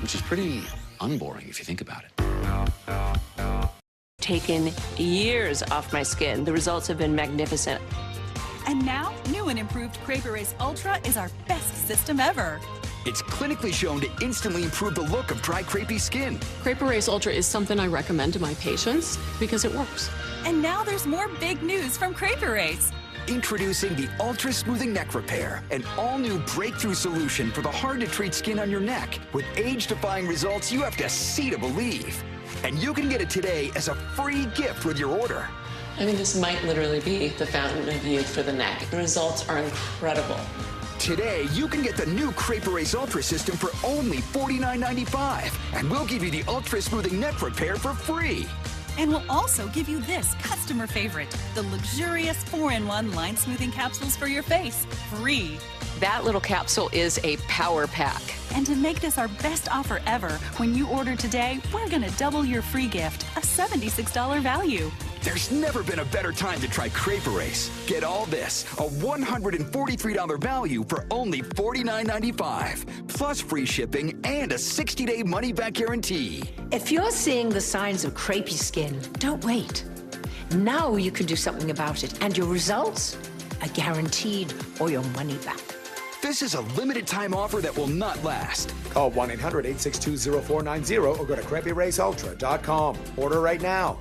Which is pretty unboring if you think about it. Taken years off my skin. The results have been magnificent. And now, new and improved Crepe Erase Ultra is our best system ever. It's clinically shown to instantly improve the look of dry, crepey skin. Crepe Erase Ultra is something I recommend to my patients because it works. And now there's more big news from Crepe Erase. Introducing the Ultra Smoothing Neck Repair, an all-new breakthrough solution for the hard-to-treat skin on your neck. With age-defying results you have to see to believe. And you can get it today as a free gift with your order. I mean, this might literally be the fountain of youth for the neck. The results are incredible. Today, you can get the new Crepe Erase Ultra system for only $49.95. And we'll give you the Ultra Smoothing Neck Repair for free. And we'll also give you this customer favorite, the luxurious 4-in-1 line smoothing capsules for your face, free. That little capsule is a power pack. And to make this our best offer ever, when you order today, we're going to double your free gift, a $76 value. There's never been a better time to try Crepe Erase. Get all this, a $143 value for only $49.95, plus free shipping and a 60-day money-back guarantee. If you're seeing the signs of crepey skin, don't wait. Now you can do something about it, and your results are guaranteed or your money back. This is a limited time offer that will not last. Call 1-800-862-0490 or go to CrappyRaceUltra.com. Order right now.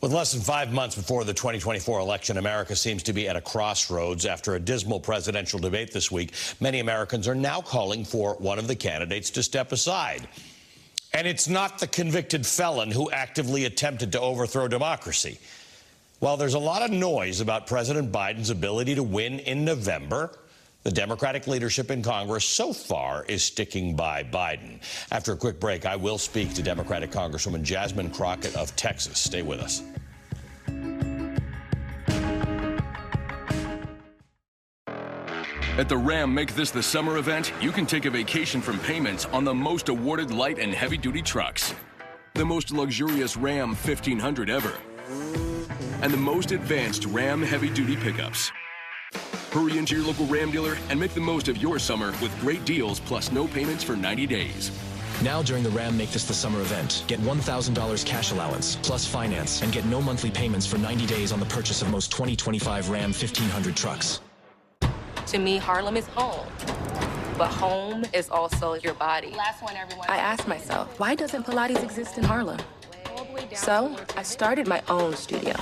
With less than 5 months before the 2024 election, America seems to be at a crossroads. After a dismal presidential debate this week, many Americans are now calling for one of the candidates to step aside. And it's not the convicted felon who actively attempted to overthrow democracy. While there's a lot of noise about President Biden's ability to win in November, the Democratic leadership in Congress so far is sticking by Biden. After a quick break, I will speak to Democratic Congresswoman Jasmine Crockett of Texas. Stay with us. At the Ram Make This the Summer event, you can take a vacation from payments on the most awarded light and heavy-duty trucks. The most luxurious Ram 1500 ever. And the most advanced Ram heavy-duty pickups. Hurry into your local Ram dealer and make the most of your summer with great deals plus no payments for 90 days. Now during the Ram Make This the Summer event, get $1,000 cash allowance plus finance and get no monthly payments for 90 days on the purchase of most 2025 Ram 1500 trucks. To me, Harlem is home, but home is also your body. Last one, everyone. I asked myself, why doesn't Pilates exist in Harlem? So I started my own studio.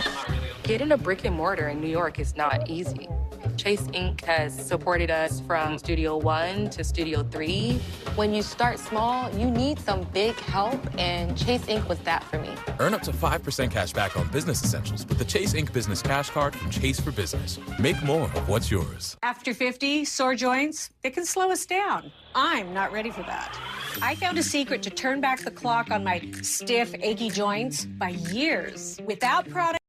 Getting a brick and mortar in New York is not easy. Chase Inc. has supported us from Studio 1 to Studio 3. When you start small, you need some big help, and Chase Inc. was that for me. Earn up to 5% cash back on business essentials with the Chase Inc. Business Cash Card from Chase for Business. Make more of what's yours. After 50, sore joints, they can slow us down. I'm not ready for that. I found a secret to turn back the clock on my stiff, achy joints by years without product.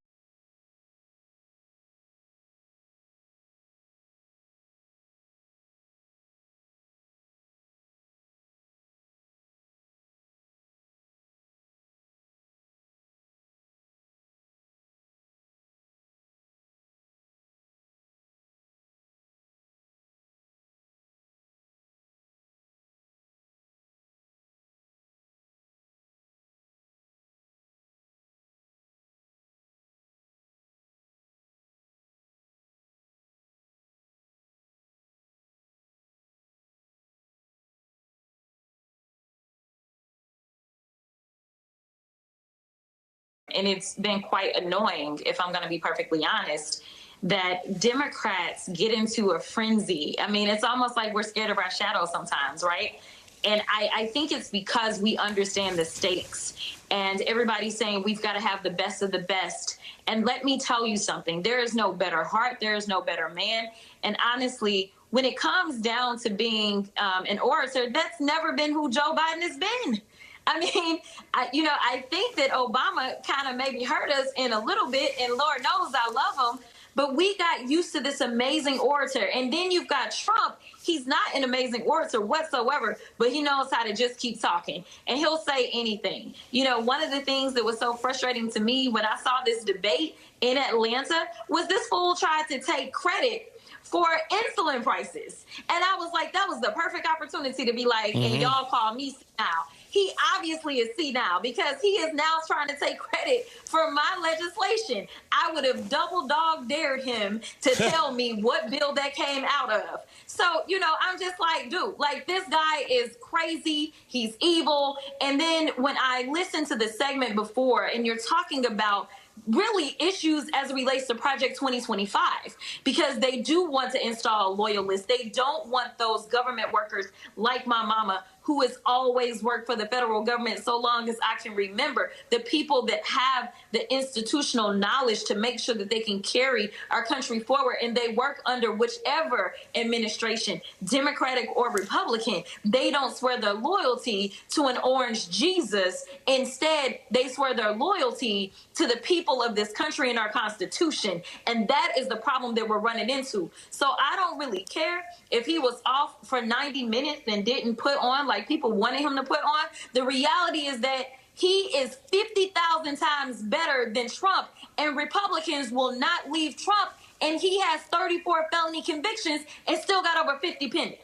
And it's been quite annoying, if I'm going to be perfectly honest, that Democrats get into a frenzy. I mean, it's almost like we're scared of our shadow sometimes, right? And I think it's because we understand the stakes. And everybody's saying we've got to have the best of the best. And let me tell you something. There is no better heart. There is no better man. And honestly, when it comes down to being an orator, that's never been who Joe Biden has been. I mean, I think that Obama kind of maybe hurt us in a little bit, and Lord knows I love him, but we got used to this amazing orator. And then you've got Trump. He's not an amazing orator whatsoever, but he knows how to just keep talking, and he'll say anything. You know, one of the things that was so frustrating to me when I saw this debate in Atlanta was this fool tried to take credit for insulin prices. And I was like, that was the perfect opportunity to be like, and y'all call me senile. He obviously is senile because he is now trying to take credit for my legislation. I would have double dog dared him to tell me what bill that came out of. So, I'm just like, dude, like, this guy is crazy. He's evil. And then when I listened to the segment before and you're talking about really issues as it relates to Project 2025, because they do want to install loyalists. They don't want those government workers like my mama, who has always worked for the federal government so long as I can remember, the people that have the institutional knowledge to make sure that they can carry our country forward, and they work under whichever administration, Democratic or Republican. They don't swear their loyalty to an orange Jesus. Instead, they swear their loyalty to the people of this country and our Constitution. And that is the problem that we're running into. So I don't really care if he was off for 90 minutes and didn't put on like people wanted him to put on. The reality is that he is 50,000 times better than Trump, and Republicans will not leave Trump, and he has 34 felony convictions and still got over 50 pending.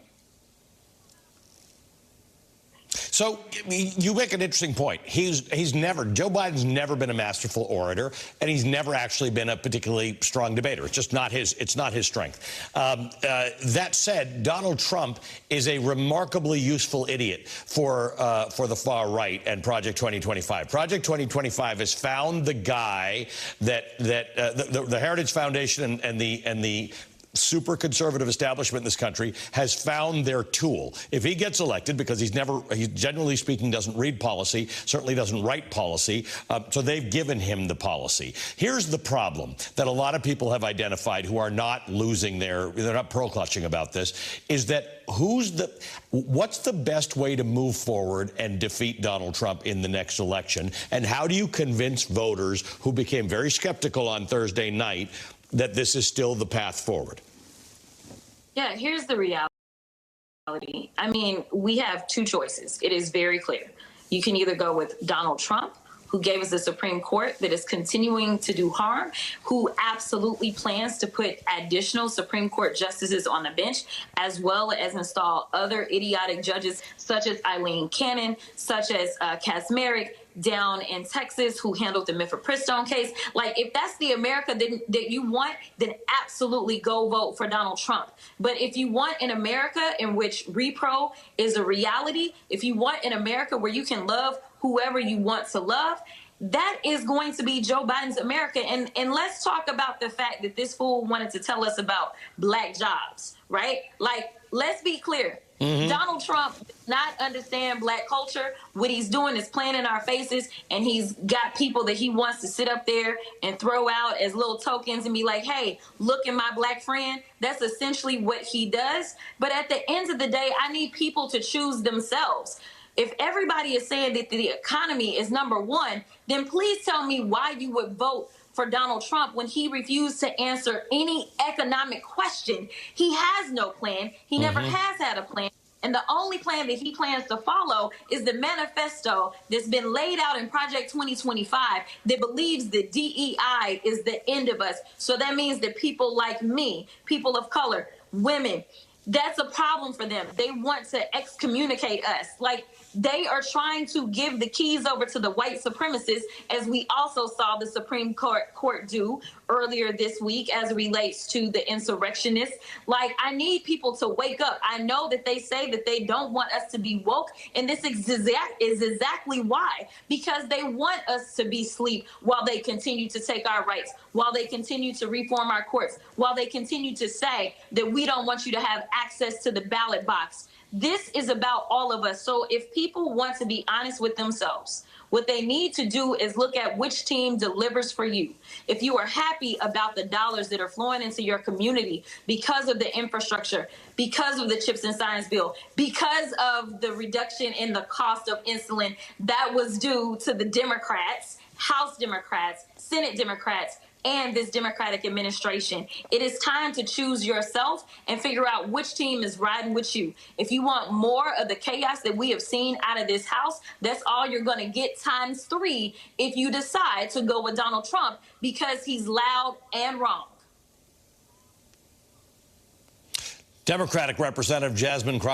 So you make an interesting point. Joe Biden's never been a masterful orator, and he's never actually been a particularly strong debater. It's just not his strength. That said, Donald Trump is a remarkably useful idiot for the far right and Project 2025. Project 2025 has found the guy that the Heritage Foundation and the super conservative establishment in this country has found their tool. If he gets elected, because he generally speaking doesn't read policy, certainly doesn't write policy, so they've given him the policy. Here's the problem that a lot of people have identified who are not they're not pearl clutching about this, is that what's the best way to move forward and defeat Donald Trump in the next election? And how do you convince voters who became very skeptical on Thursday night that this is still the path forward? Yeah, here's the reality. I mean, we have two choices. It is very clear. You can either go with Donald Trump, who gave us a Supreme Court that is continuing to do harm, who absolutely plans to put additional Supreme Court justices on the bench, as well as install other idiotic judges such as Eileen Cannon, such as Kaczmarek, down in Texas, who handled the mifepristone case. Like, if that's the America that you want, then absolutely go vote for Donald Trump. But if you want an America in which repro is a reality, if you want an America where you can love whoever you want to love, that is going to be Joe Biden's America. And let's talk about the fact that this fool wanted to tell us about black jobs, right? Like, let's be clear. Donald Trump does not understand black culture. What he's doing is playing in our faces, and he's got people that he wants to sit up there and throw out as little tokens and be like, hey, look at my black friend. That's essentially what he does. But at the end of the day, I need people to choose themselves. If everybody is saying that the economy is number one, then please tell me why you would vote for Donald Trump when he refused to answer any economic question. He has no plan. He never has had a plan. And the only plan that he plans to follow is the manifesto that's been laid out in Project 2025 that believes that DEI is the end of us. So that means that people like me, people of color, women, that's a problem for them. They want to excommunicate us. Like, they are trying to give the keys over to the white supremacists, as we also saw the Supreme Court do earlier this week as it relates to the insurrectionists. Like, I need people to wake up. I know that they say that they don't want us to be woke, and this is exactly why. Because they want us to be asleep while they continue to take our rights, while they continue to reform our courts, while they continue to say that we don't want you to have access to the ballot box. This is about all of us. So if people want to be honest with themselves, what they need to do is look at which team delivers for you. If you are happy about the dollars that are flowing into your community because of the infrastructure, because of the CHIPS and Science bill, because of the reduction in the cost of insulin that was due to the Democrats, House Democrats, Senate Democrats, and this Democratic administration. It is time to choose yourself and figure out which team is riding with you. If you want more of the chaos that we have seen out of this House, that's all you're going to get ×3 if you decide to go with Donald Trump, because he's loud and wrong. Democratic Representative Jasmine Crockett.